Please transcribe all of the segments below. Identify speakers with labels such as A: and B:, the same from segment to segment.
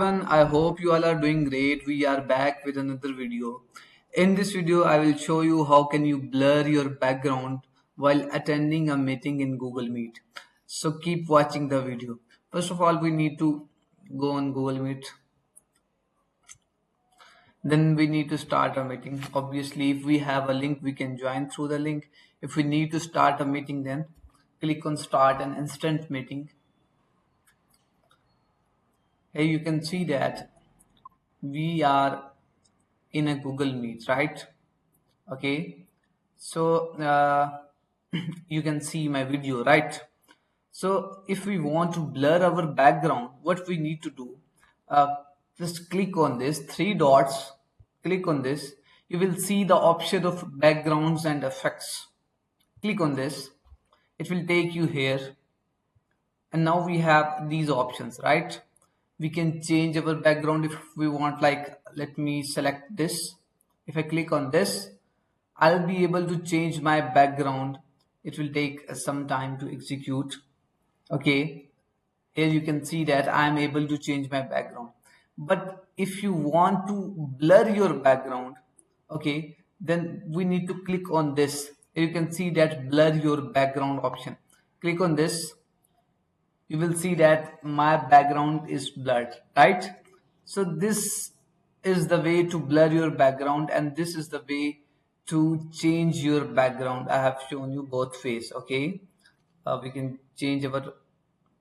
A: I hope you all are doing great. We are back with another video. In this video, I will show you how can you blur your background while attending a meeting in Google Meet. So keep watching the video. First of all, we need to go on Google Meet. Then we need to start a meeting. Obviously, if we have a link, we can join through the link. If we need to start a meeting, then click on start an instant meeting. Here you can see that we are in a Google Meet, right? Okay, so you can see my video, right? So if we want to blur our background, what we need to do, uh, just click on this three dots, click on this. You will see the option of backgrounds and effects. Click on this, it will take you here, and now we have these options, right? We can change our background if we want. Like, let me select this. If I click on this, I'll be able to change my background. It will take some time to execute. Okay, here you can see that I'm able to change my background. But if you want to blur your background, okay, then we need to click on this. You can see that blur your background option. Click on this, you will see that my background is blurred, right? So this is the way to blur your background, and this is the way to change your background. I have shown you both ways. Okay, we can change our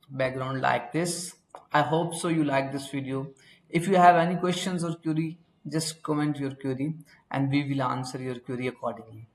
A: background like this. I hope so you like this video. If you have any questions or query, just comment your query and we will answer your query accordingly.